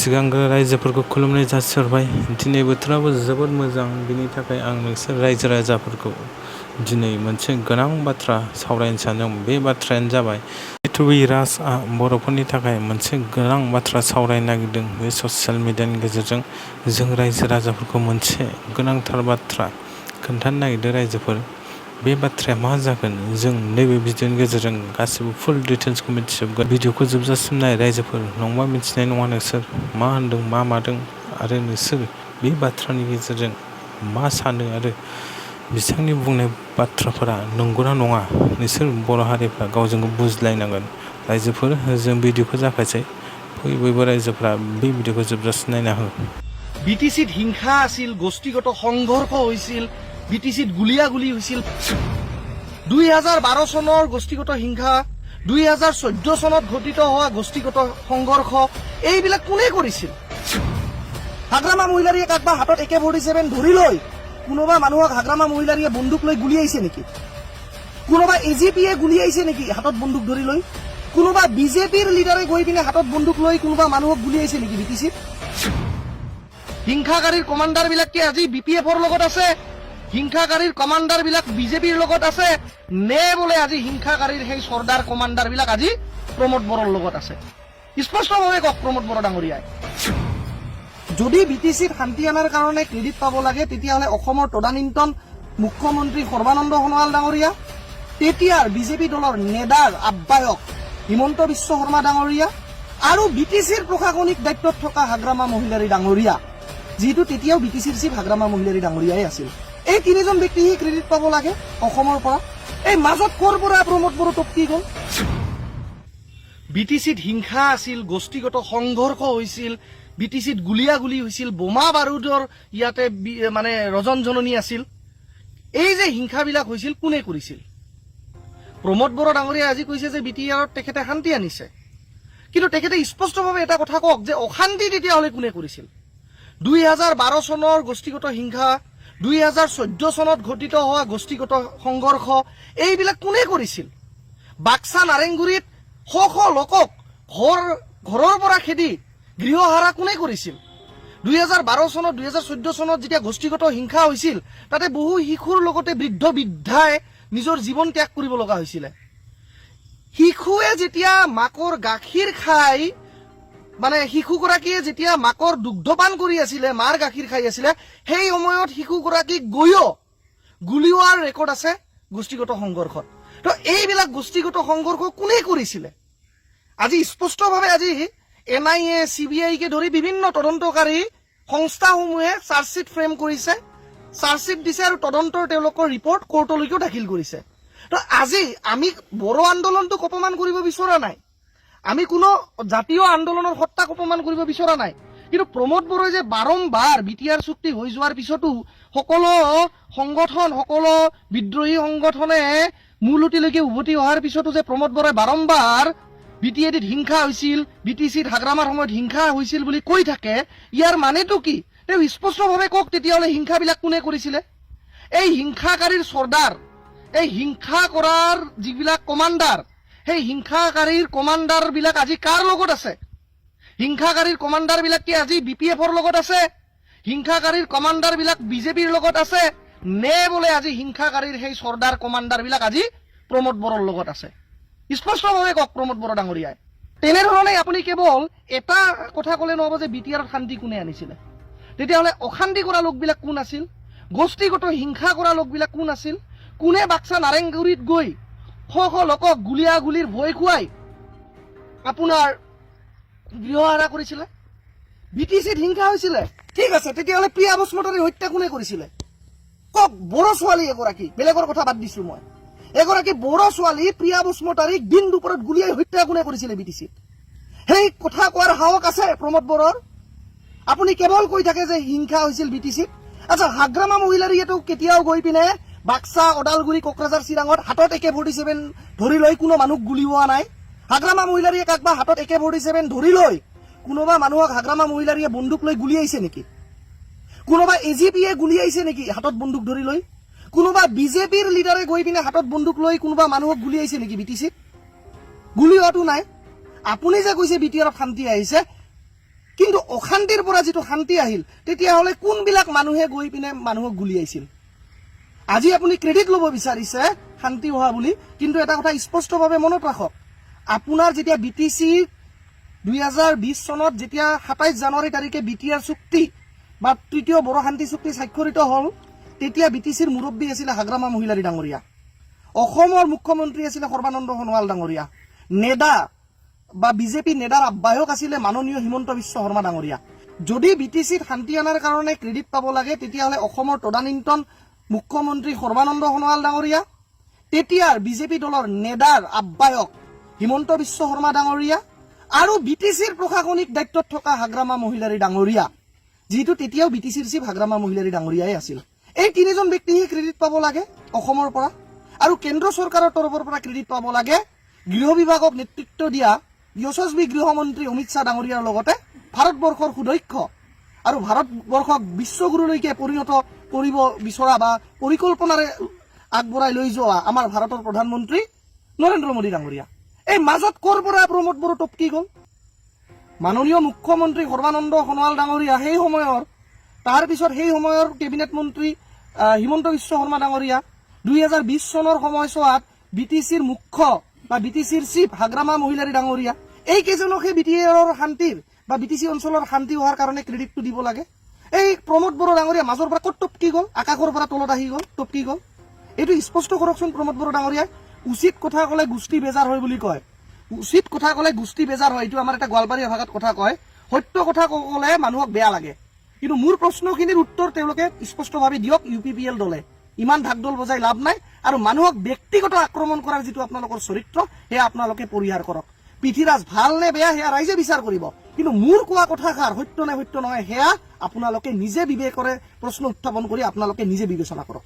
सिगांग्रो रायजोफोरखौ खुलुमनाय जासिहरबाय। दिनै बोथोराबो जोबोद मोजां, बिनि थाखाय आं नोंसोर रायजो राजाफोरखौ दिनै मोनसे गोनां बाथ्रा सावरायनो सानदों। बे बाथ्रायानो जाबाय पृथ्वी राजआ बर'फोरनि थाखाय मोनसे गोनां बाथ्रा सावरायनो नागिरदों। बे ससियेल मिडियानि गेजेरजों जों रायजो राजाफोरखौ मोनसे गोनांथार बाथ्रा खोन्थानो नागिरदों। रायजोफोर, बे बाथ्राया मा जागोन जों नैबे भिडिअनि गेजेरजों गासिबो फुल डिटेल्सखौ मिथिजोबगोन। भिडिअखौ जोबजासिम नाय रायजोफोर, नङाबा मिथिनाय नङा नोंसोर मा होनदों मा मादों, आरो नोंसोर बे बाथ्रानि गेजेरजों मा सानो आरो बिथांनि बुंनाय बाथ्राफोरा नंगौना नङा। नोंसोर बर' हारिफ्रा गावजों गाव बुजिलायनांगोन। रायजोफोर, जों भिडिअखौ जागायसै। बयबो रायजोफ्रा बे भिडिअखौ जोबजासिम नायना हो। বিটিচিত হিংসা আছিল, গোষ্ঠীগত সংঘৰ্ষ হৈছিল, বিটিচিত গুলিয়াগুলি হৈছিল। 2012 চনৰ গোষ্ঠীগত হিংসা, 2014 চনত ঘটিত হোৱা গোষ্ঠীগত সংঘৰ্ষ, এইবিলাক কোনে কৰিছিল? হাগ্ৰামা মহিলাৰীয়ে কাকবা হাতত AK-47 ধৰি লৈ কোনোবা মানুহক হাগ্ৰামা মহিলাৰীয়ে বন্দুক লৈ গুলিয়াইছে নেকি? কোনোবা AGPয়ে গুলিয়াইছে নেকি হাতত বন্দুক ধৰি লৈ? কোনোবা বিজেপিৰ লিডাৰে গৈ পিনে হাতত বন্দুক লৈ কোনোবা মানুহক গুলিয়াইছে নেকি বিটিচিত? হিংসাকাৰীৰ কমাণ্ডাৰ বিলাক কি আজি BPFৰ লগত আছে? হিংসাকাৰীৰ কমাণ্ডাৰ বিলাক বিজেপিৰ লগত আছে নে বোলে আজি হিংসাকাৰীৰ সেই চৰ্দাৰ কমাণ্ডাৰ বিলাক আজি প্ৰমোদ বড়োৰ লগত আছে? স্পষ্টভাৱে কওক প্ৰমোদ বড়ো ডাঙৰীয়াই। যদি বিটিচিত শান্তি অনাৰ কাৰণে ক্ৰেডিট পাব লাগে, তেতিয়াহ'লে অসমৰ তদানীন্তন মুখ্যমন্ত্ৰী সৰ্বানন্দ সোণোৱাল ডাঙৰীয়া, তেতিয়াৰ বিজেপি দলৰ নেডাৰ আহ্বায়ক হিমন্ত বিশ্ব শৰ্মা ডাঙৰীয়া আৰু বিটিচিৰ প্ৰশাসনিক দায়িত্বত থকা হাগ্ৰামা মহিলাৰী ডাঙৰীয়া, যিটো তেতিয়াও বিটিচিৰ চিফ হাগ্ৰামা মহিলাৰী ডাঙৰীয়াই আছিল। এই তিনিজন ব্যক্তিহে ক্ৰেডিট পাব লাগে অসমৰ পৰা। এই মাজত ক'ৰ পৰা প্ৰমোদ বড়ো টপকি গ'ল? বিটিচিত হিংসা আছিল, গোষ্ঠীগত সংঘৰ্ষ হৈছিল, বিটিচিত গুলিয়াগুলি হৈছিল, বোমা বাৰুদৰ ইয়াতে মানে ৰজনজননী আছিল। এই যে হিংসাবিলাক হৈছিল কোনে কৰিছিল? প্ৰমোদ বড়ো ডাঙৰীয়াই আজি কৈছে যে BTRত তেখেতে শান্তি আনিছে, কিন্তু তেখেতে স্পষ্টভাৱে এটা কথা কওক যে অশান্তি তেতিয়াহ'লে কোনে কৰিছিল? 2012 চনৰ গোষ্ঠীগত হিংসা, 2014 চনত ঘটিত হোৱা গোষ্ঠীগত সংঘৰ্ষ, এইবিলাক কোনে কৰিছিল? বাক্সা নাৰেংগুৰিত শ শ লোকক ঘৰৰ পৰা খেদি গৃহহাৰা কোনে কৰিছিল? 2012 চনত 2014 চনত যেতিয়া গোষ্ঠীগত হিংসা হৈছিল, তাতে বহু শিশুৰ লগতে বৃদ্ধ বৃদ্ধাই নিজৰ জীৱন ত্যাগ কৰিব লগা হৈছিলে। শিশুৱে যেতিয়া মাকৰ গাখীৰ খাই, মানে শিশুগৰাকীয়ে যেতিয়া মাকৰ দুগ্ধপান কৰি আছিলে, মাৰ গাখীৰ খাই আছিলে, সেই সময়ত শিশুগৰাকীক গৈও গুলিওৱাৰ ৰেকৰ্ড আছে গোষ্ঠীগত সংঘৰ্ষত। তো এইবিলাক গোষ্ঠীগত সংঘৰ্ষ কোনে কৰিছিলে? আজি স্পষ্টভাৱে আজি NIA, CBIকে ধৰি বিভিন্ন তদন্তকাৰী সংস্থাসমূহে চাৰ্জশ্বিট ফ্ৰেম কৰিছে, চাৰ্জশ্বিট দিছে আৰু তদন্তৰ তেওঁলোকৰ ৰিপৰ্ট কোৰ্টলৈকেও দাখিল কৰিছে। তো আজি আমি বড়ো আন্দোলনটোক অপমান কৰিব বিচৰা নাই, আমি কোনো জাতীয় আন্দোলনৰ সত্তাক অপমান কৰিব বিচৰা নাই, কিন্তু প্ৰমোদ বড়োই যে বাৰম্বাৰ BTR চুক্তি হৈ যোৱাৰ পিছতো সকলো সংগঠন, সকলো বিদ্ৰোহী সংগঠনে মূলতিলৈকে উভতি অহাৰ পিছতো যে প্ৰমোদ বড়োই বাৰম্বাৰ BTADত হিংসা হৈছিল, BTCত হাগ্ৰামাৰ সময়ত হিংসা হৈছিল বুলি কৈ থাকে, ইয়াৰ মানেটো কি? তেওঁ স্পষ্টভাৱে কওক তেতিয়াহ'লে হিংসাবিলাক কোনে কৰিছিলে? এই হিংসাকাৰীৰ চৰ্দাৰ, এই হিংসা কৰাৰ যিবিলাক কমাণ্ডাৰ, সেই হিংসাকাৰীৰ কমাণ্ডাৰ বিলাক আজি কাৰ লগত আছে? হিংসাকাৰীৰ কমাণ্ডাৰ বিলাক কি আজি BPFৰ লগত আছে? হিংসাকাৰীৰ কমাণ্ডাৰ বিলাক বিজেপিৰ লগত আছে নে বোলে আজি হিংসাকাৰীৰ সেই চৰ্দাৰ কমাণ্ডাৰ বিলাক আজি প্ৰমোদ বড়োৰ লগত আছে? স্পষ্টভাৱে কওক প্ৰমোদ বড়ো ডাঙৰীয়াই। তেনেধৰণে আপুনি কেৱল এটা কথা ক'লে নহ'ব যে BTRত শান্তি কোনে আনিছিলে। তেতিয়াহ'লে অশান্তি কৰা লোকবিলাক কোন আছিল? গোষ্ঠীগত হিংসা কৰা লোকবিলাক কোন আছিল? কোনে বাক্সা নাৰেংগুৰিত গৈ শ শ লোকক গুলিয়াগুলিৰ ভয় খুৱাই আপোনাৰ গৃহহাৰা কৰিছিলে? BTCত হিংসা হৈছিলে, ঠিক আছে, তেতিয়াহ'লে প্ৰিয়া বসুমতাৰীৰ হত্যা কোনে কৰিছিলে? কওক। বড়ো ছোৱালী এগৰাকী, বেলেগৰ কথা বাদ দিছো মই, এগৰাকী বড়ো ছোৱালী প্ৰিয়া বসুমতাৰীক দিন দুপৰত গুলিয়াই হত্যা কোনে কৰিছিলে BTCত? সেই কথা কোৱাৰ সাহস আছে প্ৰমোদ বড়োৰ? আপুনি কেৱল কৈ থাকে যে হিংসা হৈছিল BTCত। আচ্ছা, হাগ্ৰামা মহিলাৰীয়েতো কেতিয়াও গৈ পিনে বাক্সা, ওদালগুৰি, কোকৰাঝাৰ, চিৰাঙত হাতত AK-47 ধৰি লৈ কোনো মানুহক গুলিওৱা নাই। হাগ্ৰামা মহিলাৰীয়ে কাকবা হাতত AK-47 ধৰি লৈ কোনোবা মানুহক হাগ্ৰামা মহিলাৰীয়ে বন্দুক লৈ গুলিয়াইছে নেকি? কোনোবা AGPয়ে গুলিয়াইছে নেকি হাতত বন্দুক ধৰি লৈ? কোনোবা বিজেপিৰ লিডাৰে গৈ পিনে হাতত বন্দুক লৈ কোনোবা মানুহক গুলিয়াইছে নেকি BTCত? গুলিওৱাটো নাই। আপুনি যে কৈছে BTRত শান্তি আহিছে, কিন্তু অশান্তিৰ পৰা যিটো শান্তি আহিল তেতিয়াহ'লে কোনবিলাক মানুহে গৈ পিনে মানুহক গুলিয়াইছিল আজি আপুনি ক্ৰেডিট ল'ব বিচাৰিছে শান্তি হোৱা বুলি কিন্তু এটা কথা স্পষ্টভাৱে মনত ৰাখক আপোনাৰ যেতিয়া বিটিচি 2020 চনত যেতিয়া 27 জানুৱাৰী তাৰিখে বিটিআৰ চুক্তি বা তৃতীয় বড়ো শান্তি চুক্তি স্বাক্ষৰিত হ'ল তেতিয়া বিটিচিৰ মুৰব্বী আছিল হাগ্ৰামা মহিলাৰী ডাঙৰীয়া অসমৰ মুখ্যমন্ত্ৰী আছিল সৰ্বানন্দ সোণোৱাল ডাঙৰীয়া নেডা বা বিজেপি নেডাৰ আহ্বায়ক আছিলে মাননীয় হিমন্ত বিশ্ব শৰ্মা ডাঙৰীয়া যদি বিটিচিত শান্তি আনাৰ কাৰণে ক্ৰেডিট পাব লাগে তেতিয়াহ'লে অসমৰ তদানীন্তন মুখ্যমন্ত্ৰী সৰ্বানন্দ সোণোৱাল ডাঙৰীয়া তেতিয়াৰ বিজেপি দলৰ নেডাৰ আহ্বায়ক হিমন্ত বিশ্ব শৰ্মা ডাঙৰীয়া আৰু বিটিচিৰ প্ৰশাসনিক দায়িত্বত থকা হাগ্ৰামা মহিলাৰী ডাঙৰীয়া যিটো তেতিয়াও বিটিচিৰ চিফ হাগ্ৰামা মহিলাৰী ডাঙৰীয়াই আছিল এই তিনিজন ব্যক্তিহে ক্ৰেডিট পাব লাগে অসমৰ পৰা আৰু কেন্দ্ৰ চৰকাৰৰ তৰফৰ পৰা ক্ৰেডিট পাব লাগে গৃহ বিভাগক নেতৃত্ব দিয়া যশস্বী গৃহমন্ত্ৰী অমিত শ্বাহ ডাঙৰীয়াৰ লগতে ভাৰতবৰ্ষৰ সুদক্ষ আৰু ভাৰতবৰ্ষক বিশ্বগুৰুলৈকে পৰিণত কৰিব বিচৰা বা পৰিকল্পনাৰে আগবঢ়াই লৈ যোৱা আমাৰ ভাৰতৰ প্ৰধানমন্ত্ৰী নৰেন্দ্ৰ মোদী ডাঙৰীয়া এই মাজত ক'ৰ পৰা প্ৰমোদ বড়ো টপকি গ'ল মাননীয় মুখ্যমন্ত্ৰী সৰ্বানন্দ সোণোৱাল ডাঙৰীয়া সেই সময়ৰ তাৰ পিছত সেই সময়ৰ কেবিনেট মন্ত্ৰী হিমন্ত বিশ্ব শৰ্মা ডাঙৰীয়া 2020 চনৰ সময়ছোৱাত বিটিচিৰ মুখ্য বা বিটিচিৰ চিফ হাগ্ৰামা মহিলাৰী ডাঙৰীয়া এই কেইজনকহে বিটিআৰৰ শান্তিৰ বা বিটিচি অঞ্চলৰ শান্তি হোৱাৰ কাৰণে ক্ৰেডিটটো দিব লাগে এই প্ৰমোদ বড়ো ডাঙৰীয়া মাজৰ পৰা ক'ত টপকি গ'ল আকাশৰ পৰা তলত আহি গ'ল টপকি গ'ল এইটো স্পষ্ট কৰকচোন প্ৰমোদ বড়ো ডাঙৰীয়াই উচিত কথা ক'লে গোষ্ঠী বেজাৰ হয় বুলি কয় উচিত কথা ক'লে গোষ্ঠী বেজাৰ হয় এইটো আমাৰ এটা গোৱালপাৰীয়া ভাষাত কথা কয় সত্য কথা ক'লে মানুহক বেয়া লাগে কিন্তু মোৰ প্ৰশ্নখিনিৰ উত্তৰ তেওঁলোকে স্পষ্টভাৱে দিয়ক UPPL দলে ইমান ঢাকঢোল বজাই লাভ নাই আৰু মানুহক ব্যক্তিগত আক্ৰমণ কৰাৰ যিটো আপোনালোকৰ চৰিত্ৰ সেয়া আপোনালোকে পৰিহাৰ কৰক পৃথিৰাজ ভাল নে বেয়া সেয়া ৰাইজে বিচাৰ কৰিব কিন্তু মোৰ কোৱা কথাষাৰ সত্য নে সত্য নহয় সেয়া আপোনালোকে নিজে বিবেকৰে প্ৰশ্ন উত্থাপন কৰি আপোনালোকে নিজে বিবেচনা কৰক